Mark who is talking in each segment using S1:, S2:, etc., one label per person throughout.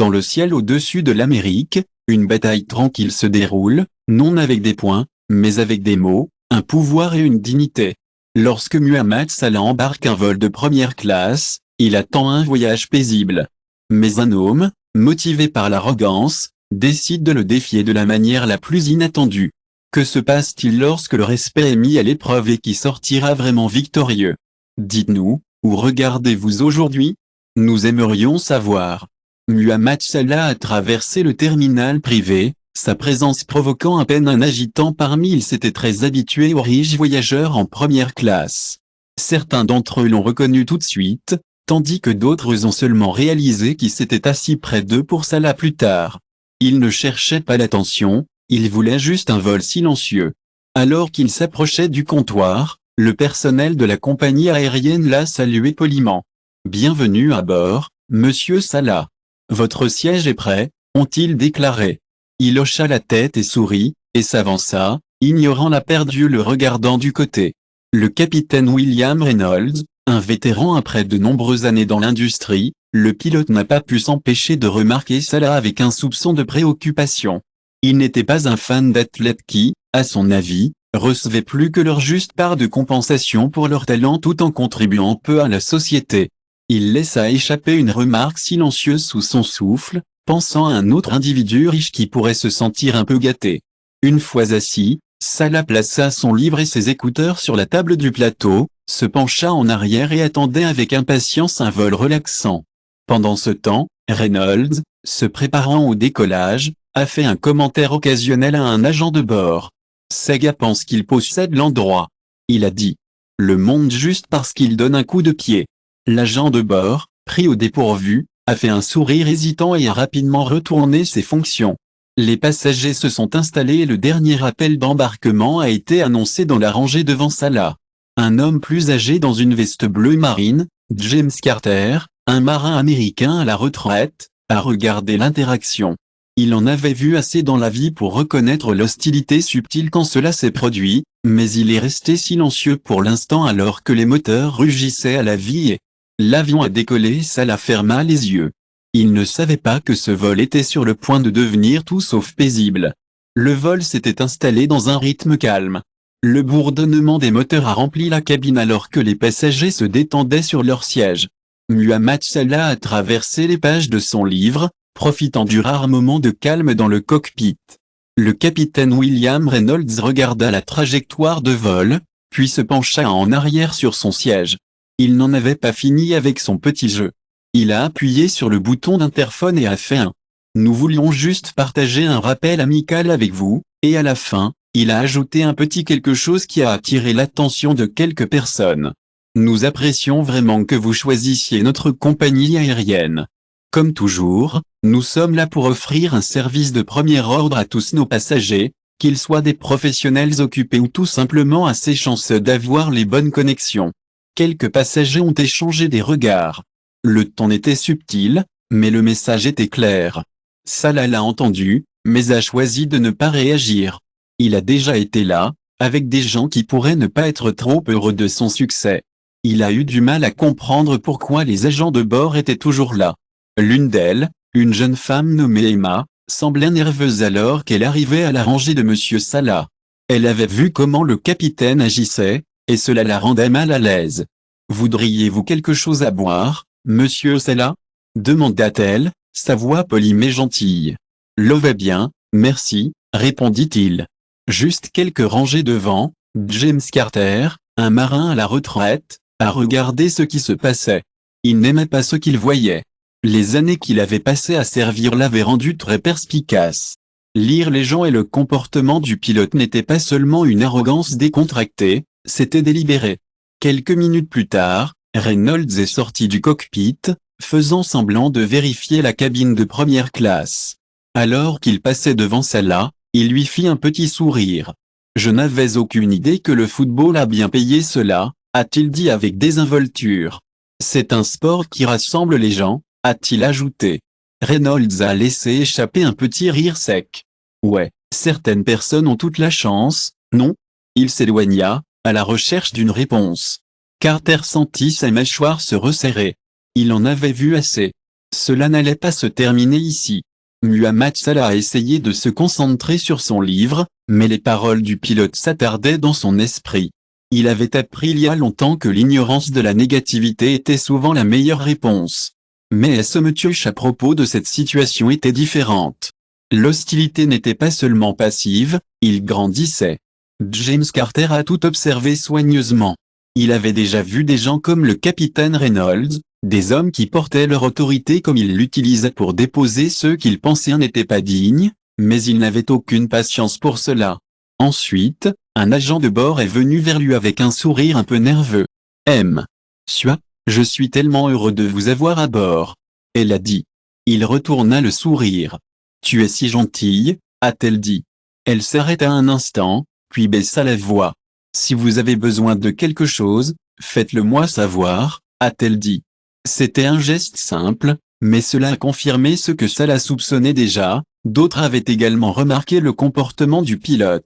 S1: Dans le ciel au-dessus de l'Amérique, une bataille tranquille se déroule, non avec des poings, mais avec des mots, un pouvoir et une dignité. Lorsque Muhammad Salah embarque un vol de première classe, il attend un voyage paisible. Mais un homme, motivé par l'arrogance, décide de le défier de la manière la plus inattendue. Que se passe-t-il lorsque le respect est mis à l'épreuve et qui sortira vraiment victorieux? Dites-nous, où regardez-vous aujourd'hui? Nous aimerions savoir. Muhammad Salah a traversé le terminal privé, sa présence provoquant à peine un agitant parmi ils s'étaient très habitués aux riches voyageurs en première classe. Certains d'entre eux l'ont reconnu tout de suite, tandis que d'autres ont seulement réalisé qu'il s'était assis près d'eux pour Salah plus tard. Il ne cherchait pas l'attention, il voulait juste un vol silencieux. Alors qu'il s'approchait du comptoir, le personnel de la compagnie aérienne l'a salué poliment. « Bienvenue à bord, monsieur Salah. Votre siège est prêt », ont-ils déclaré. Il hocha la tête et sourit, et s'avança, ignorant la perdue le regardant du côté. Le capitaine William Reynolds, un vétéran après de nombreuses années dans l'industrie, le pilote n'a pas pu s'empêcher de remarquer Salah avec un soupçon de préoccupation. Il n'était pas un fan d'athlètes qui, à son avis, recevaient plus que leur juste part de compensation pour leur talent tout en contribuant peu à la société. Il laissa échapper une remarque silencieuse sous son souffle, pensant à un autre individu riche qui pourrait se sentir un peu gâté. Une fois assis, Salah plaça son livre et ses écouteurs sur la table du plateau, se pencha en arrière et attendait avec impatience un vol relaxant. Pendant ce temps, Reynolds, se préparant au décollage, a fait un commentaire occasionnel à un agent de bord. Saga pense qu'il possède l'endroit. Il a dit. Le monde juste parce qu'il donne un coup de pied. L'agent de bord, pris au dépourvu, a fait un sourire hésitant et a rapidement retourné ses fonctions. Les passagers se sont installés et le dernier appel d'embarquement a été annoncé dans la rangée devant Salah. Un homme plus âgé dans une veste bleue marine, James Carter, un marin américain à la retraite, a regardé l'interaction. Il en avait vu assez dans la vie pour reconnaître l'hostilité subtile quand cela s'est produit, mais il est resté silencieux pour l'instant alors que les moteurs rugissaient à la vie et l'avion a décollé et Salah ferma les yeux. Il ne savait pas que ce vol était sur le point de devenir tout sauf paisible. Le vol s'était installé dans un rythme calme. Le bourdonnement des moteurs a rempli la cabine alors que les passagers se détendaient sur leurs sièges. Muhammad Salah a traversé les pages de son livre, profitant du rare moment de calme dans le cockpit. Le capitaine William Reynolds regarda la trajectoire de vol, puis se pencha en arrière sur son siège. Il n'en avait pas fini avec son petit jeu. Il a appuyé sur le bouton d'interphone et a fait un « Nous voulions juste partager un rappel amical avec vous », et à la fin, il a ajouté un petit quelque chose qui a attiré l'attention de quelques personnes. « Nous apprécions vraiment que vous choisissiez notre compagnie aérienne. Comme toujours, nous sommes là pour offrir un service de premier ordre à tous nos passagers, qu'ils soient des professionnels occupés ou tout simplement assez chanceux d'avoir les bonnes connexions. » Quelques passagers ont échangé des regards. Le ton était subtil, mais le message était clair. Salah l'a entendu, mais a choisi de ne pas réagir. Il a déjà été là, avec des gens qui pourraient ne pas être trop heureux de son succès. Il a eu du mal à comprendre pourquoi les agents de bord étaient toujours là. L'une d'elles, une jeune femme nommée Emma, semblait nerveuse alors qu'elle arrivait à la rangée de monsieur Salah. Elle avait vu comment le capitaine agissait, et cela la rendait mal à l'aise. « Voudriez-vous quelque chose à boire, monsieur Salah ?» demanda-t-elle, sa voix polie mais gentille. « L'eau va bien, merci », répondit-il. Juste quelques rangées devant, James Carter, un marin à la retraite, a regardé ce qui se passait. Il n'aimait pas ce qu'il voyait. Les années qu'il avait passées à servir l'avaient rendu très perspicace. Lire les gens et le comportement du pilote n'était pas seulement une arrogance décontractée, c'était délibéré. Quelques minutes plus tard, Reynolds est sorti du cockpit, faisant semblant de vérifier la cabine de première classe. Alors qu'il passait devant Salah, il lui fit un petit sourire. « Je n'avais aucune idée que le football a bien payé cela », a-t-il dit avec désinvolture. « C'est un sport qui rassemble les gens », a-t-il ajouté. Reynolds a laissé échapper un petit rire sec. « Ouais, certaines personnes ont toute la chance, non ?» Il s'éloigna, à la recherche d'une réponse. Carter sentit sa mâchoire se resserrer. Il en avait vu assez. Cela n'allait pas se terminer ici. Muhammad Salah a essayé de se concentrer sur son livre, mais les paroles du pilote s'attardaient dans son esprit. Il avait appris il y a longtemps que l'ignorance de la négativité était souvent la meilleure réponse. Mais Sommetioche à propos de cette situation était différente. L'hostilité n'était pas seulement passive, il grandissait. James Carter a tout observé soigneusement. Il avait déjà vu des gens comme le capitaine Reynolds, des hommes qui portaient leur autorité comme ils l'utilisaient pour déposer ceux qu'ils pensaient n'étaient pas dignes, mais il n'avait aucune patience pour cela. Ensuite, un agent de bord est venu vers lui avec un sourire un peu nerveux. « Monsieur, je suis tellement heureux de vous avoir à bord. » Elle a dit. Il retourna le sourire. « Tu es si gentille, » a-t-elle dit. Elle s'arrêta un instant, puis baissa la voix. « Si vous avez besoin de quelque chose, faites-le moi savoir, » a-t-elle dit. C'était un geste simple, mais cela a confirmé ce que Salah soupçonnait déjà. D'autres avaient également remarqué le comportement du pilote.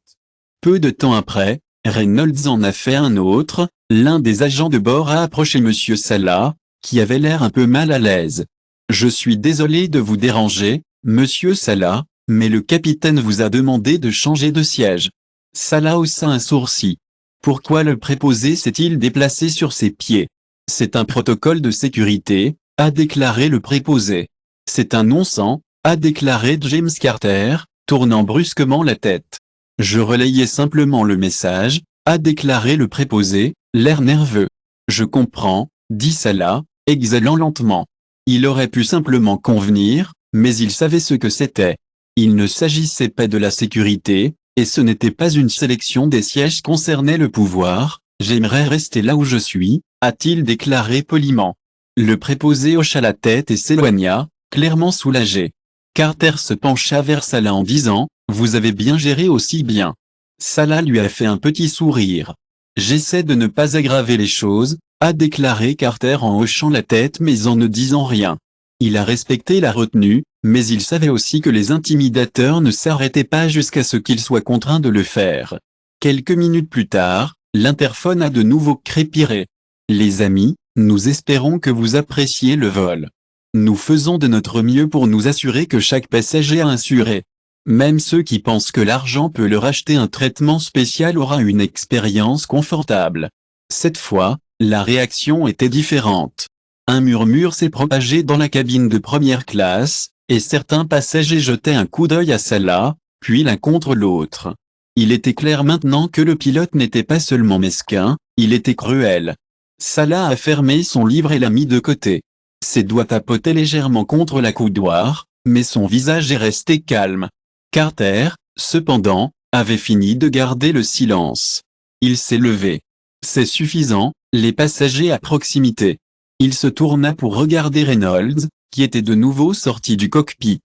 S1: Peu de temps après, Reynolds en a fait un autre. L'un des agents de bord a approché Monsieur Salah, qui avait l'air un peu mal à l'aise. « Je suis désolé de vous déranger, Monsieur Salah, mais le capitaine vous a demandé de changer de siège. » Salah haussa un sourcil. Pourquoi le préposé s'est-il déplacé sur ses pieds? C'est un protocole de sécurité, a déclaré le préposé. C'est un non-sens, a déclaré James Carter, tournant brusquement la tête. Je relayais simplement le message, a déclaré le préposé, l'air nerveux. Je comprends, dit Salah, exhalant lentement. Il aurait pu simplement convenir, mais il savait ce que c'était. Il ne s'agissait pas de la sécurité, et ce n'était pas une sélection des sièges concernait le pouvoir. J'aimerais rester là où je suis, a-t-il déclaré poliment. Le préposé hocha la tête et s'éloigna, clairement soulagé. Carter se pencha vers Salah en disant, « Vous avez bien géré aussi bien. » Salah lui a fait un petit sourire. « J'essaie de ne pas aggraver les choses, » a déclaré Carter en hochant la tête mais en ne disant rien. Il a respecté la retenue, mais il savait aussi que les intimidateurs ne s'arrêtaient pas jusqu'à ce qu'ils soient contraints de le faire. Quelques minutes plus tard, l'interphone a de nouveau crépiré. « Les amis, nous espérons que vous appréciez le vol. Nous faisons de notre mieux pour nous assurer que chaque passager a assuré. Même ceux qui pensent que l'argent peut leur acheter un traitement spécial aura une expérience confortable. » Cette fois, la réaction était différente. Un murmure s'est propagé dans la cabine de première classe, et certains passagers jetaient un coup d'œil à Salah, puis l'un contre l'autre. Il était clair maintenant que le pilote n'était pas seulement mesquin, il était cruel. Salah a fermé son livre et l'a mis de côté. Ses doigts tapotaient légèrement contre la coudoir, mais son visage est resté calme. Carter, cependant, avait fini de garder le silence. Il s'est levé. C'est suffisant, les passagers à proximité. Il se tourna pour regarder Reynolds, qui était de nouveau sorti du cockpit.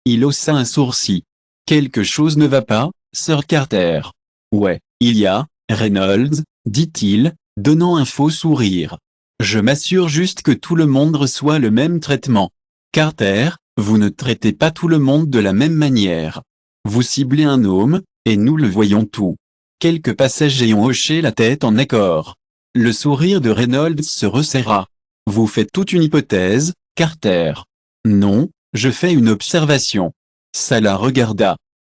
S1: Il haussa un sourcil. « Quelque chose ne va pas, Sir Carter. »« Ouais, il y a, Reynolds, » dit-il, donnant un faux sourire. « Je m'assure juste que tout le monde reçoit le même traitement. Carter, vous ne traitez pas tout le monde de la même manière. Vous ciblez un homme, et nous le voyons tout. » Quelques passagers ont hoché la tête en accord. Le sourire de Reynolds se resserra. « Vous faites toute une hypothèse, Carter. »« Non, je fais une observation. » Salah regarda.